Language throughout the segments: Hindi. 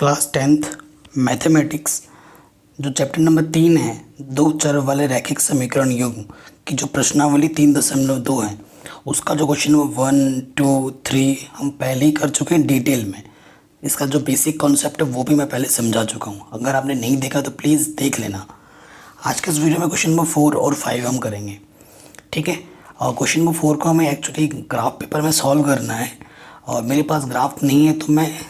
क्लास 10th मैथमेटिक्स जो चैप्टर नंबर 3 है, दो चर वाले रैखिक समीकरण युग्म की जो प्रश्नावली 3.2 है, उसका जो क्वेश्चन नंबर 1, 2, 3 हम पहले ही कर चुके हैं डिटेल में। इसका जो बेसिक कॉन्सेप्ट है वो भी मैं पहले समझा चुका हूँ। अगर आपने नहीं देखा तो प्लीज़ देख लेना। आज के इस वीडियो में क्वेश्चन नंबर 4 और 5 हम करेंगे, ठीक है। और क्वेश्चन नंबर 4 को हमें एक्चुअली ग्राफ पेपर में सॉल्व करना है, और मेरे पास ग्राफ नहीं है तो मैं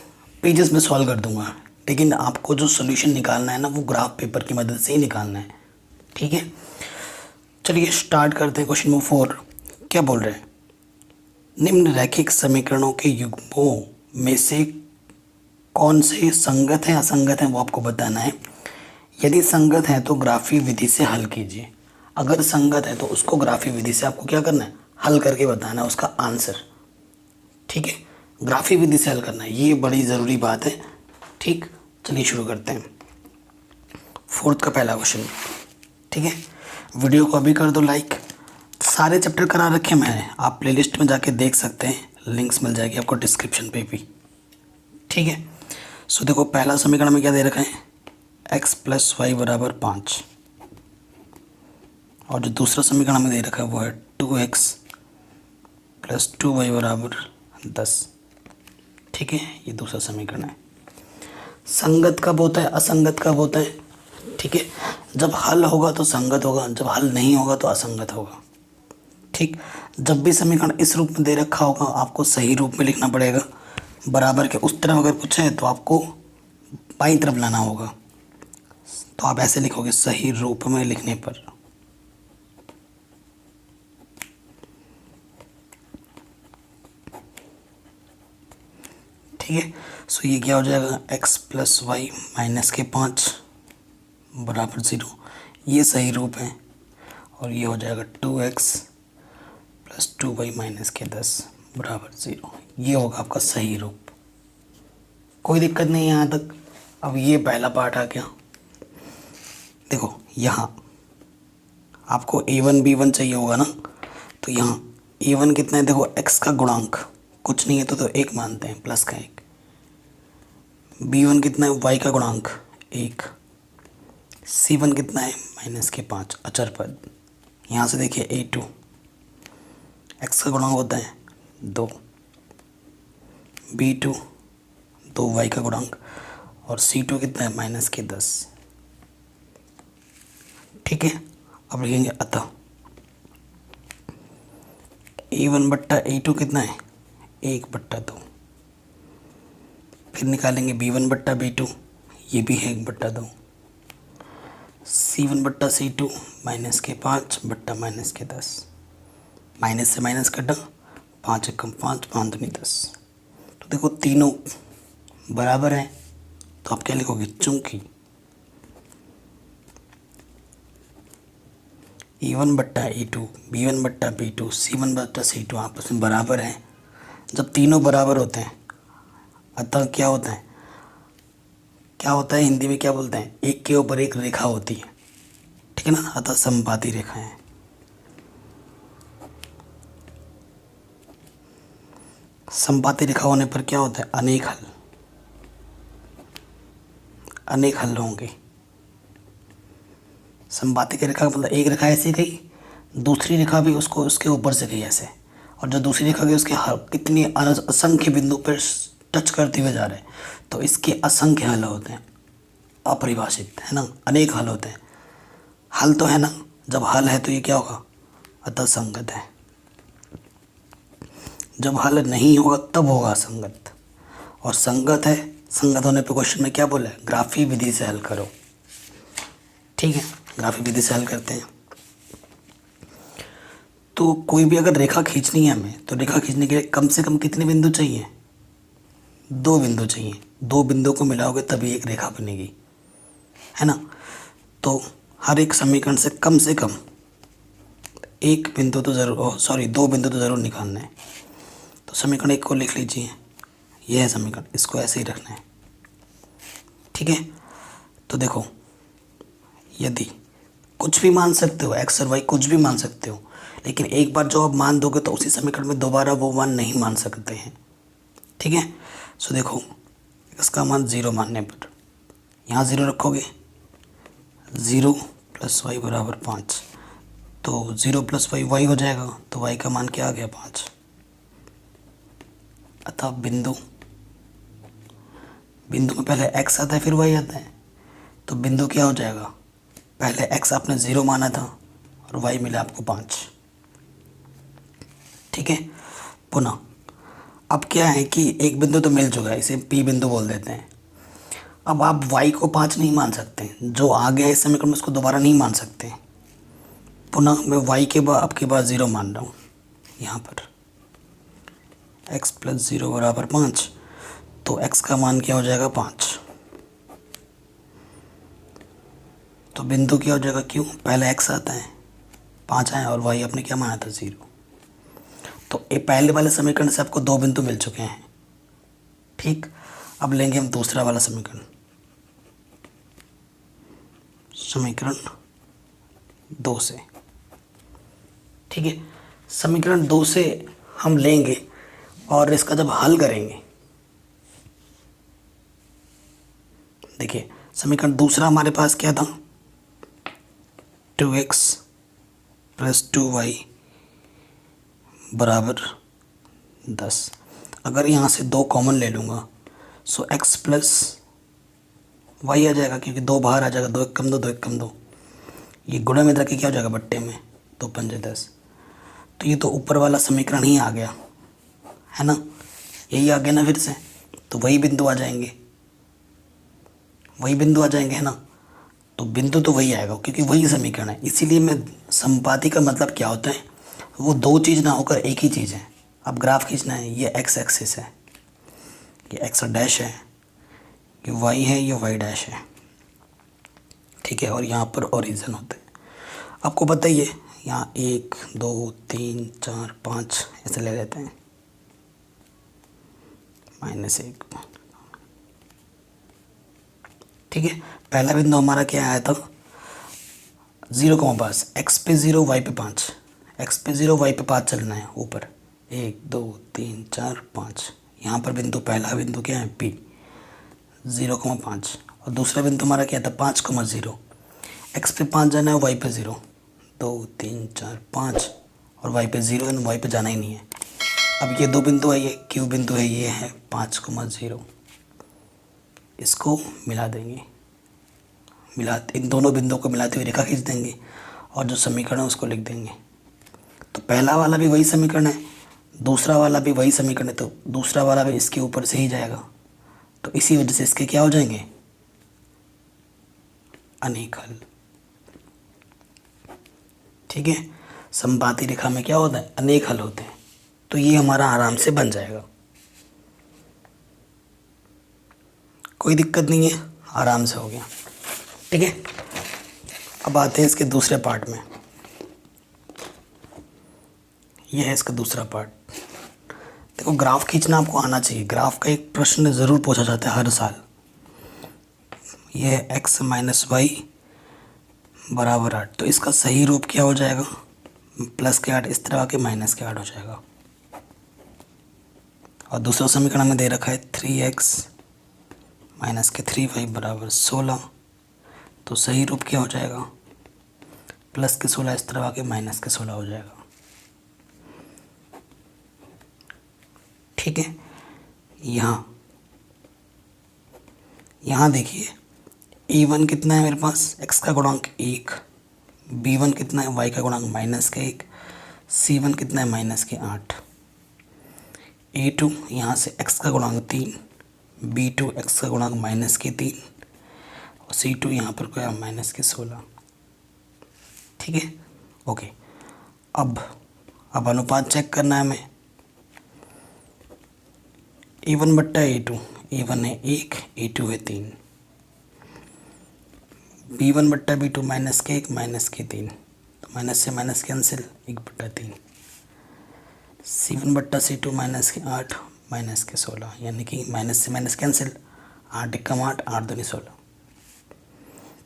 पेजेस में सॉल्व कर दूंगा, लेकिन आपको जो सोल्यूशन निकालना है ना वो ग्राफ पेपर की मदद से ही निकालना है, ठीक है। चलिए स्टार्ट करते हैं। क्वेश्चन नंबर 4 क्या बोल रहे हैं, निम्न रैखिक समीकरणों के युग्मों में से कौन से संगत हैं असंगत हैं वो आपको बताना है। यदि संगत है तो ग्राफी विधि से हल कीजिए। अगर संगत है तो उसको ग्राफी विधि से आपको क्या करना है, हल करके बताना है उसका आंसर, ठीक है। ग्राफी विधि से हल करना है, ये बड़ी ज़रूरी बात है, ठीक। चलिए शुरू करते हैं। 4th का पहला क्वेश्चन, ठीक है। वीडियो को अभी कर दो लाइक। सारे चैप्टर करा रखे मैंने, आप प्लेलिस्ट में जाके देख सकते हैं, लिंक्स मिल जाएगी आपको डिस्क्रिप्शन पे भी, ठीक है। सो देखो पहला समीकरण में क्या दे रखा है, x + y = 5, और जो दूसरा समीकरण में दे रखा है वो है 2x + 2y = 10, ठीक है। ये दूसरा समीकरण है। संगत कब होता है असंगत कब होता है, ठीक है। जब हल होगा तो संगत होगा, जब हल नहीं होगा तो असंगत होगा, ठीक। जब भी समीकरण इस रूप में दे रखा होगा आपको सही रूप में लिखना पड़ेगा। बराबर के उस तरफ अगर कुछ है तो आपको बाईं तरफ लाना होगा, तो आप ऐसे लिखोगे सही रूप में लिखने पर, ठीक है। सो ये क्या हो जाएगा, x + y - 5 = 0, ये सही रूप है। और ये हो जाएगा 2x + 2y - 10 = 0, ये होगा आपका सही रूप। कोई दिक्कत नहीं है यहाँ तक। अब ये पहला पार्ट आ गया। देखो यहाँ आपको a1 b1 चाहिए होगा ना, तो यहाँ a1 कितना है, देखो x का गुणांक कुछ नहीं है तो 1 मानते हैं, प्लस का 1। b1 कितना है, y का गुणांक 1। c1 कितना है, -5 अचर पद। यहाँ से देखिए a2 x का गुणांक होता है 2, b2 2y का गुणांक, और c2 कितना है, -10, ठीक है। अब लिखेंगे अतः a1 / a2 कितना है, 1/2। फिर निकालेंगे b1 / b2, ये भी है 1/2। c1 / c2 -5 / -10, माइनस से माइनस कटा, 5 × 5 5 दूनी 10। तो देखो तीनों बराबर हैं, तो आप क्या लिखोगे, चूंकि a1 / a2 b1 / b2 c1 / c2 आपस में बराबर हैं। जब तीनों बराबर होते हैं अतः क्या होता है, हिंदी में क्या बोलते हैं, एक के ऊपर एक रेखा होती है, ठीक है ना। अतः समपाती रेखा है। समपाती रेखा होने पर क्या होता है, अनेक हल होंगे। समपाती की रेखा का मतलब एक रेखा ऐसे गई, दूसरी रेखा भी उसको उसके ऊपर से गई ऐसे, और जो दूसरी रेखा गई उसके कितनी असंख्य बिंदु पर टच करते हुए जा रहे हैं, तो इसके असंख्य हल होते हैं, अपरिभाषित है ना, अनेक हल होते हैं। हल तो है ना, जब हल है तो ये क्या होगा, अतः संगत है। जब हल नहीं होगा तब होगा संगत, और संगत है, संगत होने पे क्वेश्चन में क्या बोला है, ग्राफी विधि से हल करो, ठीक है। ग्राफी विधि से हल करते हैं। तो कोई भी अगर रेखा खींचनी है हमें, तो रेखा खींचने के लिए कम से कम कितने बिंदु चाहिए, 2 बिंदु चाहिए। 2 बिंदु को मिलाओगे तभी एक रेखा बनेगी, है ना। तो हर एक समीकरण से कम 1 बिंदु तो ज़रूर, 2 बिंदु तो ज़रूर निकालना है। तो समीकरण 1 को लिख लीजिए, यह है समीकरण, इसको ऐसे ही रखना है, ठीक है। तो देखो यदि कुछ भी मान सकते हो, x और y कुछ भी मान सकते हो, लेकिन एक बार जो आप मान दोगे तो उसी समीकरण में दोबारा वो मान नहीं मान सकते हैं, ठीक है। सो देखो एक्स का मान 0 मानने पर यहाँ 0 रखोगे, 0 + y बराबर 5, तो 0 + y y हो जाएगा, तो y का मान क्या आ गया 5। अतः बिंदु में पहले x आता है फिर y आता है, तो बिंदु क्या हो जाएगा, पहले x आपने 0 माना था और y मिला आपको 5। ठीक है, पुनः अब क्या है कि एक बिंदु तो मिल चुका है, इसे P बिंदु बोल देते हैं। अब आप y को 5 नहीं मान सकते, जो आ गया इस समीकरण में उसको दोबारा नहीं मान सकते। पुनः मैं y के बाद आपके बाद 0 मान रहा हूँ यहाँ पर, x + 0 बराबर 5, तो x का मान क्या हो जाएगा 5। तो बिंदु क्या हो जाएगा, क्यों, पहले x आता है 5 आए और y आपने क्या माना था 0। तो ये पहले वाले समीकरण से आपको 2 बिंदु मिल चुके हैं। ठीक, अब लेंगे हम दूसरा वाला समीकरण, समीकरण 2 से। ठीक है, समीकरण 2 से हम लेंगे और इसका जब हल करेंगे, देखिए समीकरण दूसरा हमारे पास क्या था, 2x + 2y बराबर 10। अगर यहाँ से 2 कॉमन ले लूँगा सो x + y आ जाएगा, क्योंकि 2 बाहर आ जाएगा, 2 1 कम 2, 2 1 कम 2, ये गुणा में रख के क्या हो जाएगा बट्टे में, 2 पंजे 10। तो ये तो ऊपर वाला समीकरण ही आ गया है ना, यही आ गया ना फिर से, तो वही बिंदु आ जाएंगे, है ना। तो बिंदु तो वही आएगा क्योंकि वही समीकरण है। इसीलिए मैं संपाती का मतलब क्या होता है, वो 2 चीज़ ना होकर एक ही चीज़ है। अब ग्राफ खींचना है, ये x एक्सिस है, ये x डैश है, ये y है, ये y डैश है। ठीक है, और यहाँ पर ओरिजिन होते हैं, आपको पता ही है। यहाँ 1 2 3 4 5 ऐसे ले लेते हैं, -1। ठीक है, पहला बिंदु हमारा क्या आया था, 0, x पे 0 y पे 5, x पे 0 y पे 5 चलना है ऊपर, 1 2 3 4 5। यहाँ पर बिंदु, पहला बिंदु क्या है P, 0,5, और दूसरा बिंदु हमारा क्या था 5,0। x पे 5 जाना है, y पे 0, 2 3 4 5, और y पे 0 है, y पे जाना ही नहीं है। अब ये 2 बिंदु है, ये Q बिंदु है, ये है 5,0। इसको मिला देंगे, इन दोनों बिंदुओं को मिलाते हुए रेखा खींच देंगे और जो समीकरण है उसको लिख देंगे। तो पहला वाला भी वही समीकरण है, दूसरा वाला भी वही समीकरण है, तो दूसरा वाला भी इसके ऊपर से ही जाएगा, तो इसी वजह से इसके क्या हो जाएंगे, अनेक हल। ठीक है, संपाती रेखा में क्या होता है, अनेक हल होते हैं, तो ये हमारा आराम से बन जाएगा, कोई दिक्कत नहीं है, आराम से हो गया। ठीक है, अब आते हैं इसके दूसरे पार्ट में। यह है इसका दूसरा पार्ट। देखो ग्राफ खींचना आपको आना चाहिए, ग्राफ का एक प्रश्न ज़रूर पूछा जाता है हर साल। यह है x - y बराबर 8, तो इसका सही रूप क्या हो जाएगा, प्लस के 8 इस तरह के माइनस के 8 हो जाएगा। और दूसरा समीकरण में दे रखा है 3x - 3y बराबर 16, तो सही रूप क्या हो जाएगा, प्लस के 16 इस तरह के माइनस के 16 हो जाएगा। ठीक है, यहाँ देखिए e1 कितना है मेरे पास, x का गुणांक 1, b1 कितना है, y का गुणांक -1, c1 कितना है -8, a2 यहाँ से x का गुणांक 3, b2 x का गुणांक -3, और c2 यहाँ पर क्या -16। ठीक है, ओके। अब अनुपात चेक करना है हमें, a1 बट्टा a2, a1 है 1, a2 है 3, b1 बट्टा b2 -1 -3, तो माइनस से माइनस कैंसिल, 1/3, c1 बट्टा c2 -8 -16, यानी कि माइनस से माइनस कैंसिल, 8 एकम 8, 8 दूनी 16।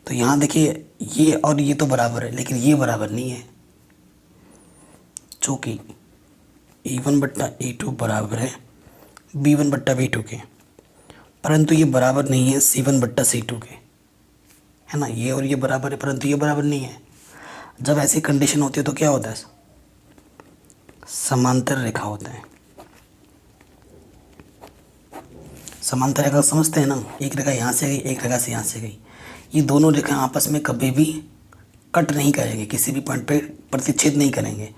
तो यहाँ देखिए ये और ये तो बराबर है, लेकिन ये बराबर नहीं है, चूँकि a1 बट्टा a2 बराबर है b1 बट्टा b2 के, परंतु ये बराबर नहीं है C1/C2 के, है ना। ये और ये बराबर है परंतु ये बराबर नहीं है। जब ऐसी कंडीशन होती है तो क्या होता है, समांतर रेखा होता है। समांतर रेखा समझते हैं ना, एक रेखा यहाँ से गई, एक रेखा से यहाँ से गई। ये दोनों रेखा आपस में कभी भी कट नहीं करेंगे, किसी भी पॉइंट पे प्रतिच्छेद नहीं करेंगे।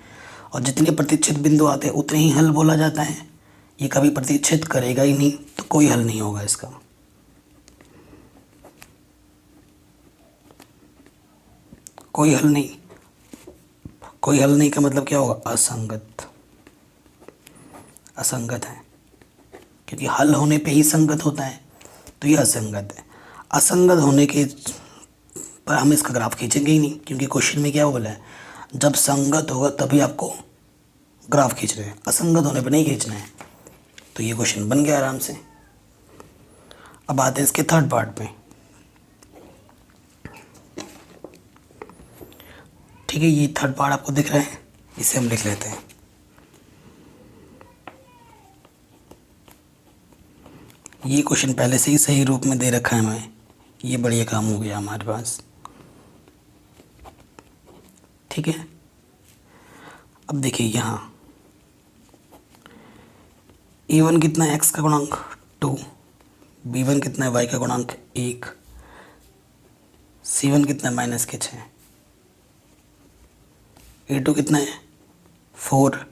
और जितने प्रतिच्छेद बिंदु आते हैं उतने ही हल बोला जाता है। ये कभी प्रतिच्छेद करेगा ही नहीं तो कोई हल नहीं होगा इसका। कोई हल नहीं, कोई हल नहीं का मतलब क्या होगा, असंगत। असंगत है क्योंकि हल होने पे ही संगत होता है, तो ये असंगत है। असंगत होने के पर हम इसका ग्राफ खींचेंगे ही नहीं, क्योंकि क्वेश्चन में क्या बोला है, जब संगत होगा तभी आपको ग्राफ खींच रहे हैं, असंगत होने पर नहीं खींचना है। तो ये क्वेश्चन बन गया आराम से। अब आते हैं इसके थर्ड पार्ट पे। ठीक है, ये थर्ड पार्ट आपको दिख रहा है, इसे हम लिख लेते हैं। ये क्वेश्चन पहले से ही सही रूप में दे रखा है हमें, ये बढ़िया काम हो गया हमारे पास। ठीक है, अब देखिए यहाँ A1 कितना है, x का गुणांक 2, B1 कितना है, y का गुणांक 1, C1 कितना है, -6, A2 कितना है, 4,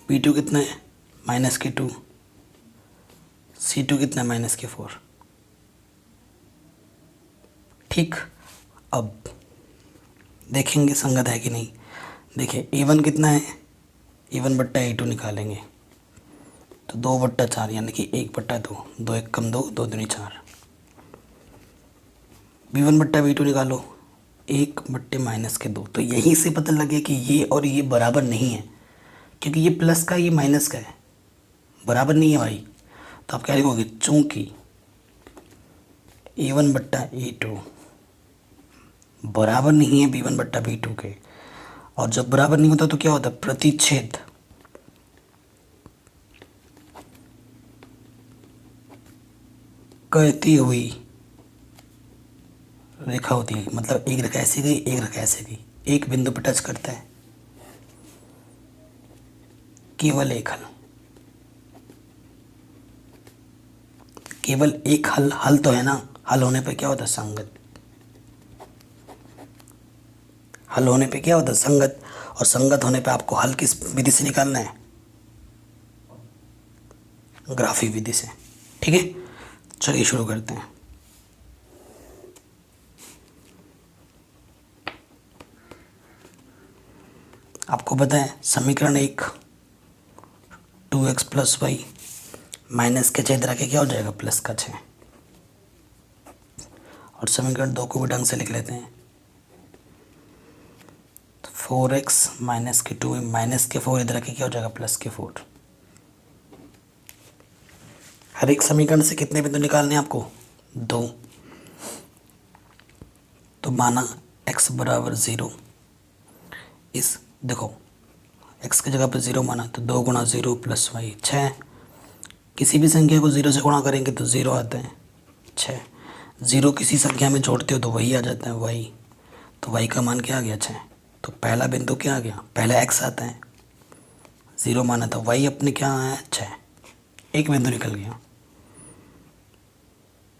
B2 कितना है, -2, C2 कितना है, -4। ठीक, अब देखेंगे संगत है कि नहीं। देखिए A1 कितना है, A1/A2 निकालेंगे तो 2/4 यानी कि 1/2, 2 1 कम 2, 2 दूनी 4। B1/B2 निकालो, 1/-2। तो यहीं से पता लगे कि ये और ये बराबर नहीं है, क्योंकि ये प्लस का ये माइनस का है, बराबर नहीं है भाई। तो आप क्या लिखोगे, चूंकि A1/A2 बराबर नहीं है B1/B2 के, और जब बराबर नहीं होता तो क्या होता है, प्रतिच्छेद। करती हुई रेखा होती है, मतलब एक रेखा ऐसे गई, एक रेखा ऐसे गई, एक बिंदु पर टच करता है, केवल एक हल, केवल एक हल। हल तो है ना, हल होने पे क्या होता है, संगत। हल होने पे क्या होता है, संगत। और संगत होने पे आपको हल किस विधि से निकालना है, ग्राफिक विधि से। ठीक है, चलिए शुरू करते हैं। आपको पता है समीकरण 1 2x + y माइनस के 6 तरह के क्या हो जाएगा, प्लस का 6। और समीकरण 2 को भी ढंग से लिख लेते हैं, 4x - 2 माइनस के 4 इधर के क्या हो जाएगा, प्लस के 4। हर एक समीकरण से कितने बिंदु निकालने हैं आपको, 2। तो माना x = 0, इस देखो x की जगह पर 0 माना तो 2 × 0 + y 6। किसी भी संख्या को 0 से गुणा करेंगे तो 0 आता है, 6। 0 किसी संख्या में जोड़ते हो तो वही आ जाता है, y। तो y का मान क्या आ गया, 6। तो पहला बिंदु क्या आ गया, पहला x आता है, 0 माना तो y अपने क्या आया, 6। एक बिंदु निकल गया।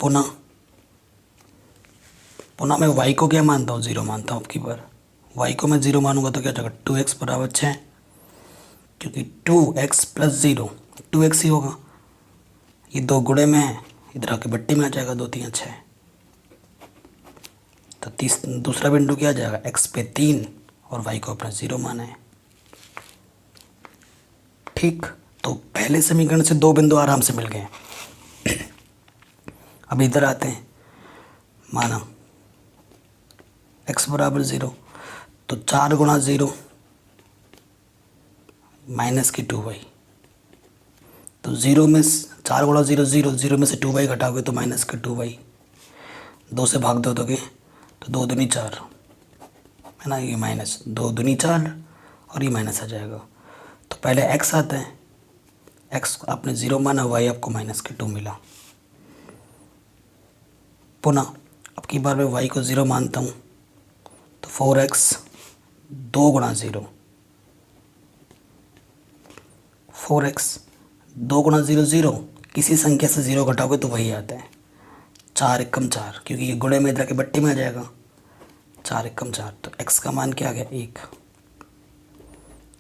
पुनः मैं y को क्या मानता हूँ, 0 मानता हूँ। अब की बार y को मैं 0 मानूंगा तो क्या हो जाएगा, 2x = 6, क्योंकि 2x + 0 2x ही होगा। ये 2 गुणे में है, इधर आके बट्टी में आ जाएगा, 2 3 6। तो दूसरा बिंदु क्या आ जाएगा, x पे 3 और y को अपना 0 माना है। ठीक, तो पहले समीकरण से 2 बिंदु आराम से मिल गए। अब इधर आते हैं, माना x = 0 तो 4 × 0 -2y। तो 0 में 4 × 0 0, 0 में से 2y घटाओगे तो -2y। 2 से भाग दोगे तो 2 दूनी 4, है ना, ये -2 दूनी 4 और ये माइनस आ जाएगा। तो पहले x आता है, एक्स आपने 0 माना, वाई आपको -2 मिला। पुनः अब की बार मैं वाई को 0 मानता हूँ तो 4x 2 गुणा 0, 4x 2 गुणा 0 0, किसी संख्या से 0 घटाओगे तो वही आता है, 4 एकम 4, क्योंकि ये गुणे में इधर के बट्टे में आ जाएगा, 4 एकम 4, तो x का मान क्या आ गया 1।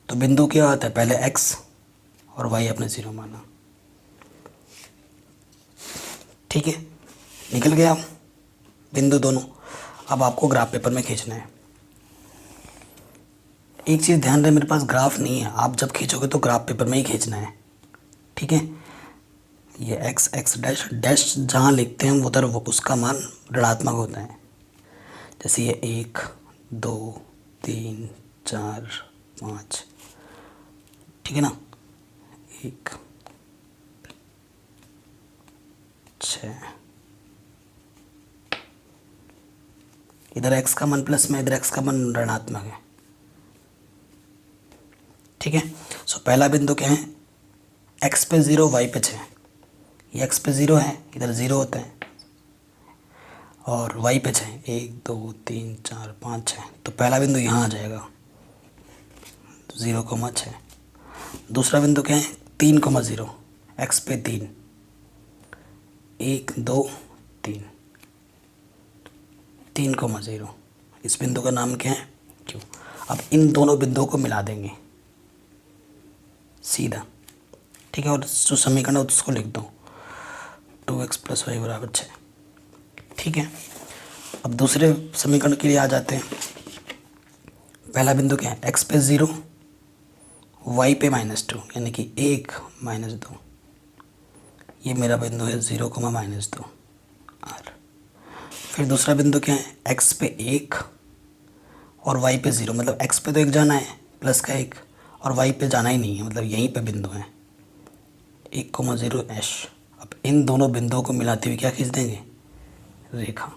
तो बिंदु क्या आता है, पहले x और y आपने 0 माना। ठीक है, निकल गया बिंदु दोनों। अब आपको ग्राफ पेपर में खींचना है। एक चीज़ ध्यान रहे, मेरे पास ग्राफ नहीं है, आप जब खींचोगे तो ग्राफ पेपर में ही खींचना है। ठीक है, ये x डैश डैश जहाँ लिखते हैं उधर वो उसका मान ऋणात्मक होता है। जैसे ये 1 2 3 4 5, ठीक है ना, 1 6, इधर x का मान प्लस में, इधर x का मान ऋणात्मक है। ठीक है, सो पहला बिंदु क्या है, x पे 0 y पे 6, ये x पे 0 है, इधर 0 होता है, और y पे 6, 1 2 3 4 5 6, तो पहला बिंदु यहाँ आ जाएगा 0,6। दूसरा बिंदु क्या है, 3,0, x पे 3, 1 2 3, 3,0, इस बिंदु का नाम क्या है, क्यों। अब इन दोनों बिंदुओं को मिला देंगे सीधा। ठीक है, और जो समीकरण है उसको लिख दो, 2x + y = 6। ठीक है, अब दूसरे समीकरण के लिए आ जाते हैं। पहला बिंदु क्या है, x पे 0 y पे -2, यानी कि 1 -2, ये मेरा बिंदु है 0, -2 r। फिर दूसरा बिंदु क्या है, x पे 1 और y पे 0, मतलब x पे तो 1 जाना है प्लस का 1, और y पे जाना ही नहीं है, मतलब यहीं पे बिंदु है 1,0 ऐश। अब इन दोनों बिंदुओं को मिलाते हुए क्या खींच देंगे, रेखा,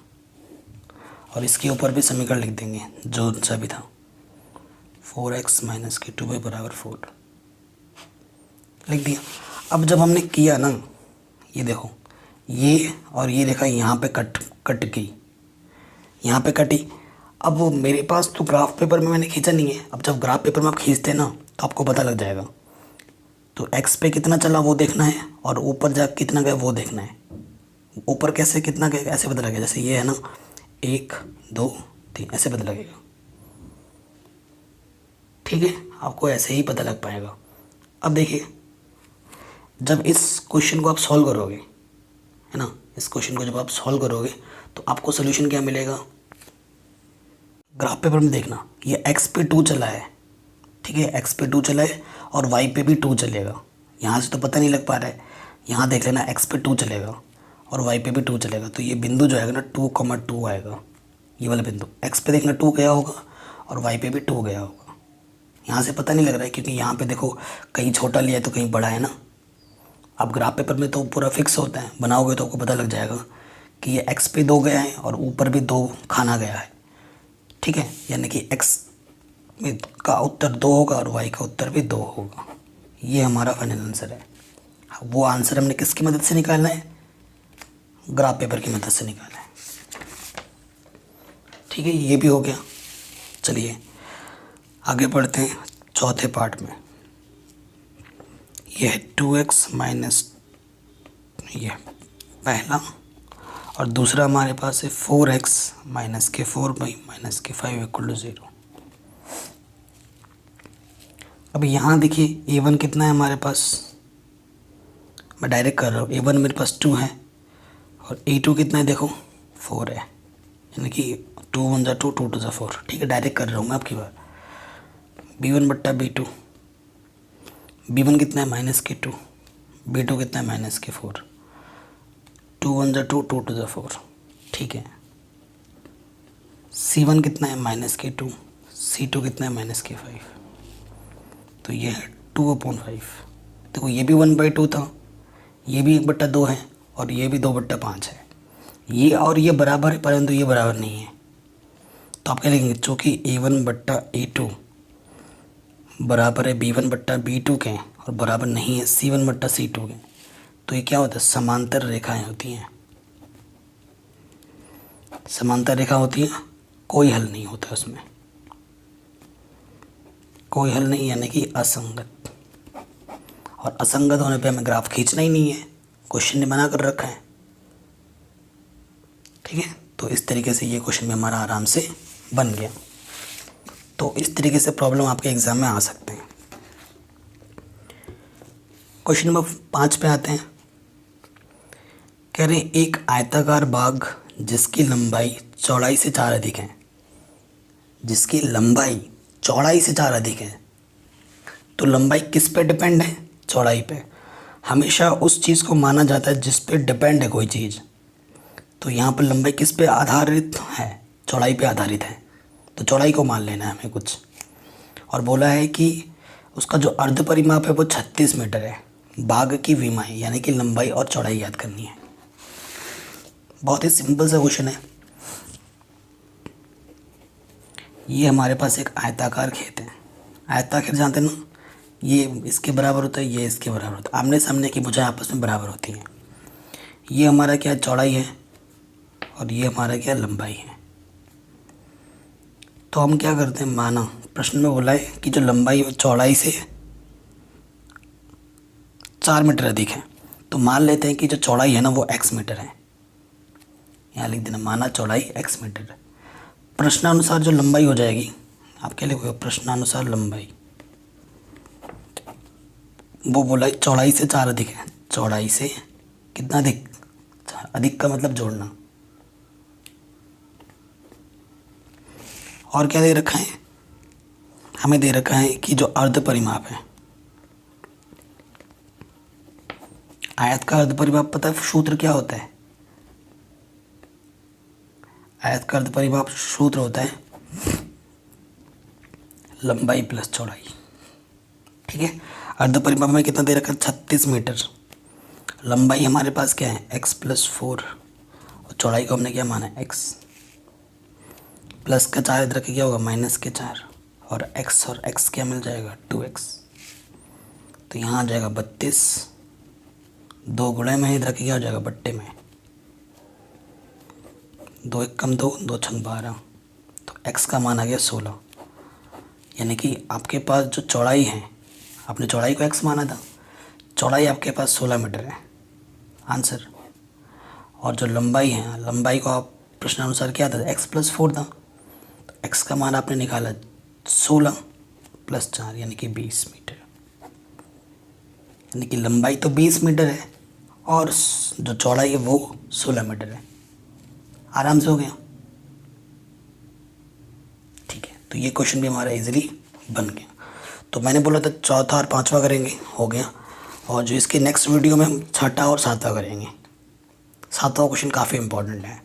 और इसके ऊपर भी समीकरण लिख देंगे जो सा भी था, 4x - k2y = 4 लिख दिया। अब जब हमने किया ना, ये देखो, ये और ये रेखा यहाँ पे कट गई, यहाँ पे कटी। अब वो मेरे पास तो ग्राफ पेपर में मैंने खींचा नहीं है, अब जब ग्राफ पेपर में आप खींचते हैं ना तो आपको पता लग जाएगा। तो x पे कितना चला वो देखना है, और ऊपर जा कितना गया वो देखना है। ऊपर कैसे कितना गया ऐसे पता लगेगा, जैसे ये है ना 1 2 3 ऐसे पता लगेगा। ठीक है, आपको ऐसे ही पता लग पाएगा। अब देखिए, जब इस क्वेश्चन को आप सॉल्व करोगे, है ना, इस क्वेश्चन को जब आप सॉल्व करोगे तो आपको सोल्यूशन क्या मिलेगा, ग्राफ पेपर में देखना, ये x पे 2 चला है। ठीक है, x पे 2 चला है और y पे भी 2 चलेगा। यहाँ से तो पता नहीं लग पा रहा है, यहाँ देख लेना, x पे 2 चलेगा और y पे भी 2 चलेगा, तो ये बिंदु जो आएगा ना 2,2 आएगा, ये वाला बिंदु। x पे देखना 2 गया होगा और y पे भी 2 गया होगा। यहाँ से पता नहीं लग रहा है क्योंकि यहाँ पे देखो कहीं छोटा लिया है तो कहीं बड़ा है ना। अब ग्राफ पेपर में तो पूरा फिक्स होता है, बनाओगे तो आपको पता लग जाएगा कि ये x पे 2 गया है और ऊपर भी 2 खाना गया है। ठीक है, यानी कि x का उत्तर 2 होगा और y का उत्तर भी 2 होगा। ये हमारा फाइनल आंसर है। वो आंसर हमने किसकी मदद से निकालना है, ग्राफ पेपर की मदद से निकालना है। ठीक है, ये भी हो गया। चलिए आगे बढ़ते हैं चौथे पार्ट में। यह है 2x माइनस, ये पहला, और दूसरा हमारे पास है 4x - k4 - k5 = 0। अब यहाँ देखिए a1 कितना है हमारे पास, मैं डायरेक्ट कर रहा हूँ, a1 मेरे पास 2 है और a2 कितना है, देखो 4 है, यानी कि 2 1 2 2 2 4। ठीक है, डायरेक्ट कर रहा हूँ मैं आपकी बार। b1 बट्टा b2, b1 कितना है -k2, b2 कितना है -k4, 2 1 2 2 2 4। ठीक है, c1 कितना है -k2, c2 कितना है -k5, तो ये है 2/5। देखो ये भी 1/2 था, ये भी 1/2 है और ये भी 2/5 है। ये और ये बराबर है परंतु ये बराबर नहीं है, तो आप क्या लिखेंगे, चूँकि a1/a2 बराबर है b1/b2 के, और बराबर नहीं है C1/C2 के, तो ये क्या होता है, समांतर रेखाएं होती हैं। समांतर रेखा होती है, कोई हल नहीं होता उसमें, कोई हल नहीं, यानी कि असंगत। और असंगत होने पे हमें ग्राफ खींचना ही नहीं है, क्वेश्चन ने बना कर रखा है। ठीक है, तो इस तरीके से ये क्वेश्चन भी हमारा आराम से बन गया। तो इस तरीके से प्रॉब्लम आपके एग्ज़ाम में आ सकते हैं। क्वेश्चन नंबर 5 पे आते हैं। कह रहे हैं एक आयताकार बाग जिसकी लंबाई चौड़ाई से 4 अधिक है, जिसकी लंबाई चौड़ाई से 4 अधिक है। तो लंबाई किस पे डिपेंड है, चौड़ाई पे। हमेशा उस चीज़ को माना जाता है जिस पे डिपेंड है कोई चीज़। तो यहाँ पर लंबाई किस पे आधारित है, चौड़ाई पे आधारित है, तो चौड़ाई को मान लेना है हमें कुछ। और बोला है कि उसका जो अर्ध परिमाप है वो 36 मीटर है। बाग की विमाएँ यानी कि लंबाई और चौड़ाई याद करनी है। बहुत ही सिंपल सा क्वेश्चन है। ये हमारे पास एक आयताकार खेत है। आयताकार जानते ना, ये इसके बराबर होता है, ये इसके बराबर होता है। आमने सामने की भुजाएं आपस में बराबर होती हैं। ये हमारा क्या चौड़ाई है और ये हमारा क्या लंबाई है। तो हम क्या करते हैं, माना प्रश्न में बोला है कि जो लंबाई और चौड़ाई से 4 मीटर अधिक है, तो मान लेते हैं कि जो चौड़ाई है ना वो x मीटर है। यहाँ लिख देना, माना चौड़ाई x मीटर है। प्रश्नानुसार जो लंबाई हो जाएगी, आप क्या लिखोगे, प्रश्नानुसार लंबाई, वो बोला चौड़ाई से 4 अधिक है। चौड़ाई से कितना अधिक, 4। अधिक का मतलब जोड़ना। और क्या दे रखा है, हमें दे रखा है कि जो अर्ध परिमाप है, आयत का अर्ध परिमाप पता है सूत्र क्या होता है। आयत का अर्ध परिमाप सूत्र होता है लंबाई प्लस चौड़ाई। ठीक है, अर्ध परिमाप में कितना दे रखा है, 36 मीटर। लंबाई हमारे पास क्या है, x+4, और चौड़ाई को हमने क्या माना है, x। प्लस का 4 इधर के क्या होगा, -4, और x क्या मिल जाएगा, 2x। तो यहाँ आ जाएगा 32, 2 गुणे में इधर के क्या हो जाएगा, बट्टे में। 2 1 कम 2, 2 छंग 12, तो x का मान आ गया 16। यानी कि आपके पास जो चौड़ाई है, आपने चौड़ाई को x माना था, चौड़ाई आपके पास 16 मीटर है, आंसर। और जो लंबाई है, लंबाई को आप प्रश्नानुसार क्या था, x+4 था, तो x का मान आपने निकाला 16 + 4 यानी कि 20 मीटर। यानी कि लंबाई तो 20 मीटर है और जो चौड़ाई है वो 16 मीटर है। आराम से हो गया। ठीक है, तो ये क्वेश्चन भी हमारा इजीली बन गया। तो मैंने बोला था चौथा और पांचवा करेंगे, हो गया। और जो इसके नेक्स्ट वीडियो में हम छठा और सातवां करेंगे। सातवां क्वेश्चन काफ़ी इंपॉर्टेंट है।